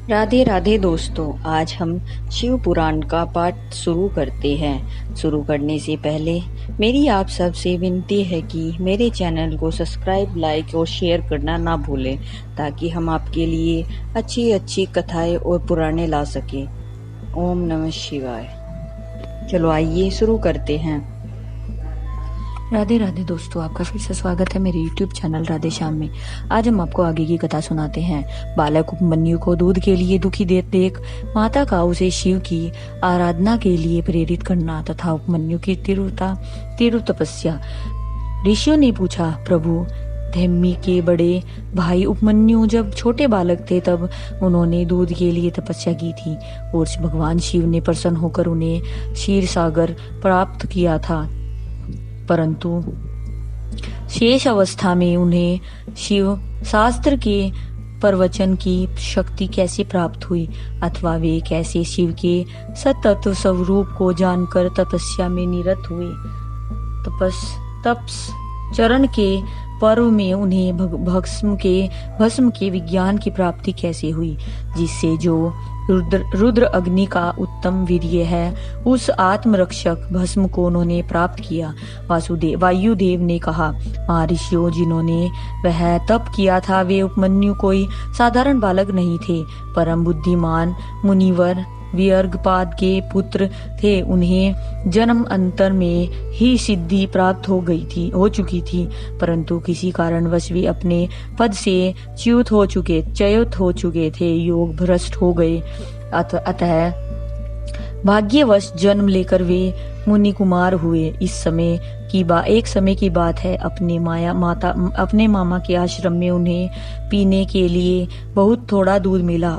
राधे राधे दोस्तों, आज हम शिव पुराण का पाठ शुरू करते हैं। शुरू करने से पहले मेरी आप सबसे विनती है कि मेरे चैनल को सब्सक्राइब, लाइक और शेयर करना ना भूलें, ताकि हम आपके लिए अच्छी अच्छी कथाएं और पुराणे ला सकें। ओम नमः शिवाय। चलो आइए शुरू करते हैं। राधे राधे दोस्तों, आपका फिर से स्वागत है मेरे YouTube चैनल राधे श्याम में। आज हम आपको आगे की कथा सुनाते हैं। बालक उपमन्यु को दूध के लिए दुखी देख माता का उसे शिव की आराधना के लिए प्रेरित करना तथा उपमन्यु की तीव्र तपस्या। ऋषियों ने पूछा, प्रभु, धम्मी के बड़े भाई उपमन्यु जब छोटे बालक थे तब उन्होंने दूध के लिए तपस्या की थी और भगवान शिव ने प्रसन्न होकर उन्हें क्षीर सागर प्राप्त किया था, परंतु शेष अवस्था में उन्हें शिव शास्त्र के प्रवचन की शक्ति कैसे प्राप्त हुई, अथवा वे कैसे शिव के सतत्व स्वरूप को जानकर तपस्या में निरत हुए। तपस चरण के पर्व में उन्हें भस्म के विज्ञान की प्राप्ति कैसे हुई, जिससे जो रुद्र अग्नि का उत्तम वीर्य है उस आत्मरक्षक भस्म को उन्होंने प्राप्त किया। वायुदेव ने कहा, महर्षियों, जिन्होंने वह तप किया था वे उपमन्यु कोई साधारण बालक नहीं थे, परम बुद्धिमान मुनिवर वियर्गपाद के पुत्र थे। उन्हें जन्म अंतर में ही सिद्धि प्राप्त हो चुकी थी, परंतु किसी कारणवश वे अपने पद से च्युत हो चुके थे, योग भ्रष्ट हो गए। अतः भाग्यवश जन्म लेकर वे मुनि कुमार हुए। एक समय की बात है, अपने मामा के आश्रम में उन्हें पीने के लिए बहुत थोड़ा दूध मिला।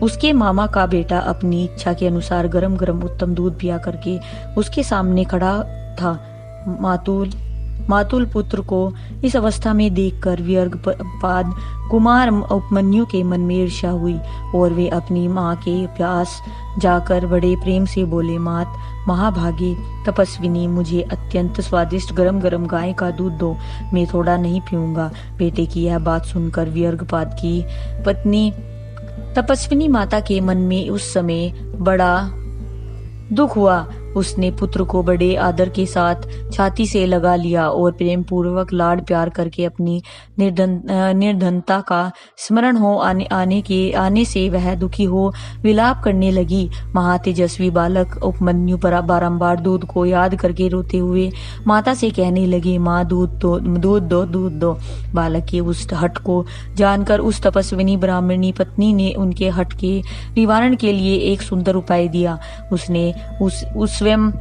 उसके मामा का बेटा अपनी इच्छा के अनुसार गरम गरम उत्तम दूध पिया करके उसके सामने खड़ा था। मातुल पुत्र को इस अवस्था में देखकर वियर्गपाद कुमार उपमन्यु के मन में ईर्ष्या हुई और वे अपनी माँ के पास जाकर बड़े प्रेम से बोले, मात महाभागी तपस्विनी, मुझे अत्यंत स्वादिष्ट गरम गरम गाय का दूध दो, मैं थोड़ा नहीं पीऊंगा। बेटे की यह बात सुनकर वियर्गपाद की पत्नी तपस्विनी माता के मन में उस समय बड़ा दुख हुआ। उसने पुत्र को बड़े आदर के साथ छाती से लगा लिया और प्रेम पूर्वक लाड प्यार करके अपनी निर्धनता का स्मरण हो आने से वह दुखी हो विलाप करने लगी। महातेजस्वी बालक उपमन्यु बारंबार दूध को याद करके रोते हुए माता से कहने लगे, माँ दूध दो। बालक के उस हठ को जानकर उस तपस्विनी ब्राह्मणी पत्नी ने उनके हठ के निवारण के लिए एक सुंदर उपाय दिया। उसने उस स्वयं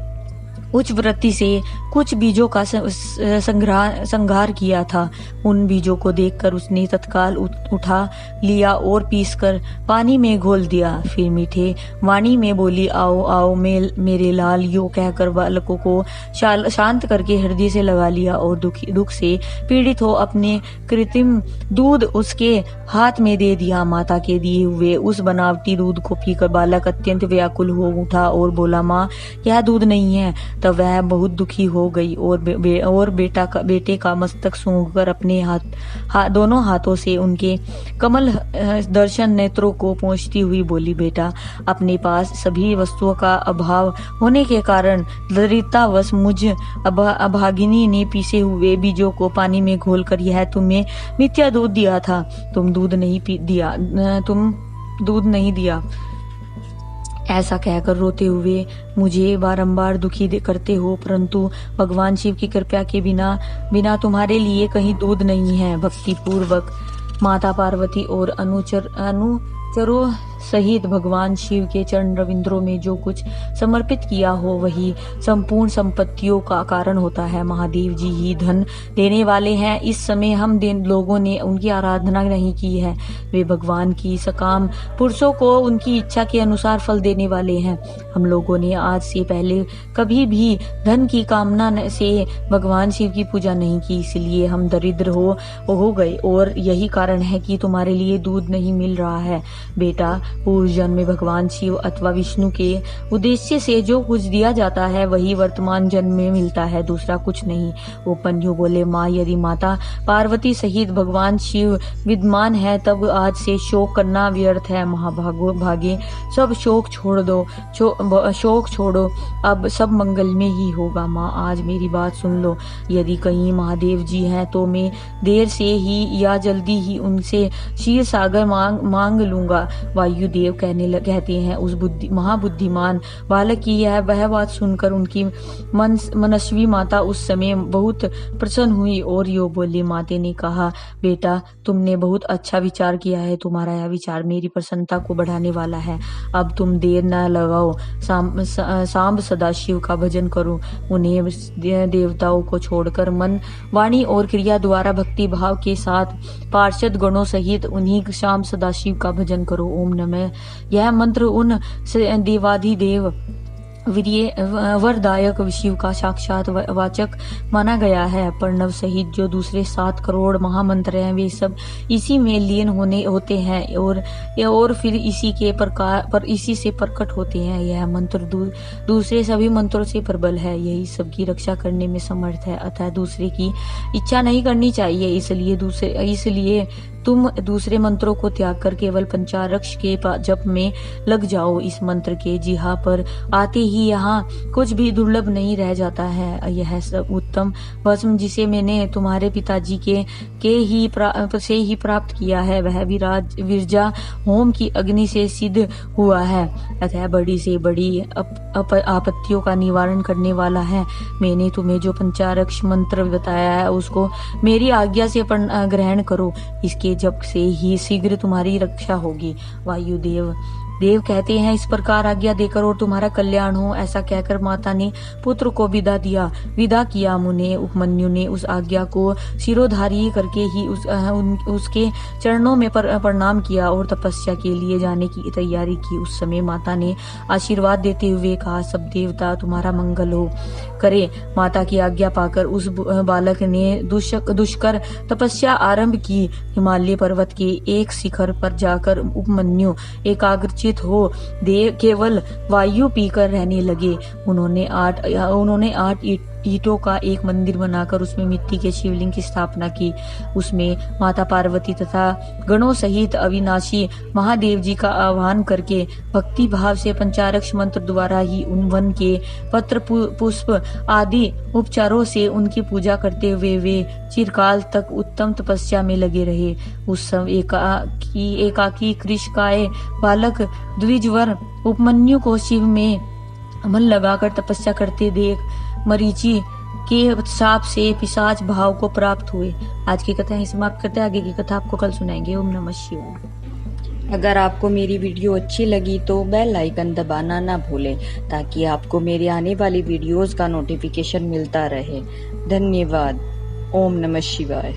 उच्च वृत्ति से कुछ बीजों का संहार किया था। उन बीजों को देखकर उसने तत्काल उठा लिया और पीसकर पानी में घोल दिया। फिर मीठे वाणी में बोली, आओ आओ मेरे लाल, यो कहकर बालकों को शांत करके हृदय से लगा लिया और दुख से पीड़ित हो अपने कृत्रिम दूध उसके हाथ में दे दिया। माता के दिए हुए उस बनावटी दूध को पीकर बालक अत्यंत व्याकुल हो उठा और बोला, माँ, यह दूध नहीं है। तब वह बहुत दुखी हो गई और बेटे का मस्तक सूंघकर अपने दोनों हाथों से उनके कमल दर्शन नेत्रों को पोंछती हुई बोली, बेटा, अपने पास सभी वस्तुओं का अभाव होने के कारण दरिद्रतावश मुझ अभागिनी ने पीसे हुए बीजों को पानी में घोलकर यह तुम्हें मिथ्या दूध दिया था। तुम दूध नहीं दिया। ऐसा कहकर रोते हुए मुझे बारंबार दुखी करते हो, परंतु भगवान शिव की कृपा के बिना तुम्हारे लिए कहीं दूध नहीं है। भक्ति पूर्वक माता पार्वती और अनुचरों सहित भगवान शिव के चरण रविंद्रों में जो कुछ समर्पित किया हो वही संपूर्ण संपत्तियों का कारण होता है। महादेव जी ही धन देने वाले हैं। इस समय हम लोगों ने उनकी आराधना नहीं की है। वे भगवान की सकाम पुरुषों को उनकी इच्छा के अनुसार फल देने वाले हैं। हम लोगों ने आज से पहले कभी भी धन की कामना से भगवान शिव की पूजा नहीं की, इसलिए हम दरिद्र हो गए और यही कारण है कि तुम्हारे लिए दूध नहीं मिल रहा है। बेटा, पूर्व जन्म में भगवान शिव अथवा विष्णु के उद्देश्य से जो कुछ दिया जाता है वही वर्तमान जन्म में मिलता है, दूसरा कुछ नहीं। उपमन्यु बोले, माँ, यदि माता पार्वती सहित भगवान शिव विद्यमान है तब आज से शोक करना व्यर्थ है। महाभागे सब शोक छोड़ दो, शोक छोड़ो, अब सब मंगल में ही होगा। माँ, आज मेरी बात सुन लो। यदि कहीं महादेव जी हैं तो मैं देर से ही या जल्दी ही उनसे क्षीर सागर मांग लूंगा। वायुदेव कहते हैं, उस महाबुद्धिमान बालक की वह बात सुनकर उनकी मनस्वी माता उस समय बहुत प्रसन्न हुई और यो बोली। माते ने कहा, बेटा, तुमने बहुत अच्छा विचार किया है, तुम्हारा यह विचार मेरी प्रसन्नता को बढ़ाने वाला है। अब तुम देर न लगाओ, सांब सदाशिव का भजन करो। उन्हें देवताओं को छोड़कर मन, वाणी और क्रिया द्वारा भक्ति भाव के साथ पार्षद गणों सहित उन्हीं शाम सदाशिव का भजन करो। ओम नमः। यह मंत्र उन देवाधिदेव वरदायक शिव का साक्षात वाचक माना गया है। प्रणव सहित जो दूसरे 7 करोड़ महामंत्र हैं वे सब इसी में लीन होते हैं और फिर इसी से प्रकट होते हैं। यह मंत्र दूसरे सभी मंत्रों से प्रबल है, यही सबकी रक्षा करने में समर्थ है। अतः दूसरे की इच्छा नहीं करनी चाहिए। इसलिए तुम दूसरे मंत्रों को त्याग कर केवल पंचाक्षर के जप में लग जाओ। इस मंत्र के जिहा पर आते ही यहाँ कुछ भी दुर्लभ नहीं रह जाता है। यह सब उत्तम भस्म जिसे मैंने तुम्हारे पिताजी से ही प्राप्त किया है वह विरजा होम की अग्नि से सिद्ध हुआ है, अतः बड़ी से बड़ी आपत्तियों का निवारण करने वाला है। मैंने तुम्हें जो पंचाक्षर मंत्र बताया है उसको मेरी आज्ञा से ग्रहण करो, इसके जप से ही शीघ्र तुम्हारी रक्षा होगी। वायुदेव कहते हैं, इस प्रकार आज्ञा देकर और तुम्हारा कल्याण हो। ऐसा कहकर माता ने पुत्र को विदा किया। मुने उपमन्यु ने उस आज्ञा को शिरोधार्य करके ही उसके चरणों में प्रणाम किया और तपस्या के लिए जाने की तैयारी की। उस समय माता ने आशीर्वाद देते हुए कहा, सब देवता तुम्हारा मंगल हो करे। माता की आज्ञा पाकर उस बालक ने दुष्कर तपस्या आरंभ की। हिमालय पर्वत के एक शिखर पर जाकर उपमन्यु एकाग्रचित हो केवल वायु पीकर रहने लगे। उन्होंने 8 ईंटों का एक मंदिर बनाकर उसमें मिट्टी के शिवलिंग की स्थापना की। उसमें माता पार्वती तथा गणों सहित अविनाशी महादेव जी का आह्वान करके भक्ति भाव से पंचाक्षर मंत्र द्वारा ही उन वन के पत्र पुष्प आदि उपचारों से उनकी पूजा करते हुए वे चिरकाल तक उत्तम तपस्या में लगे रहे। उस समय एकाकी कृषकाय बालक द्विजवर उपमन्यु को शिव में मन लगाकर तपस्या करते देख मरीचि के शाप से पिशाच भाव को प्राप्त हुए। आज की कथा यहीं समाप्त करते हैं, आगे की कथा आपको कल सुनाएंगे। ओम नमः शिवाय। अगर आपको मेरी वीडियो अच्छी लगी तो बेल आइकन दबाना ना भूलें ताकि आपको मेरे आने वाली वीडियोस का नोटिफिकेशन मिलता रहे। धन्यवाद। ओम नमः शिवाय।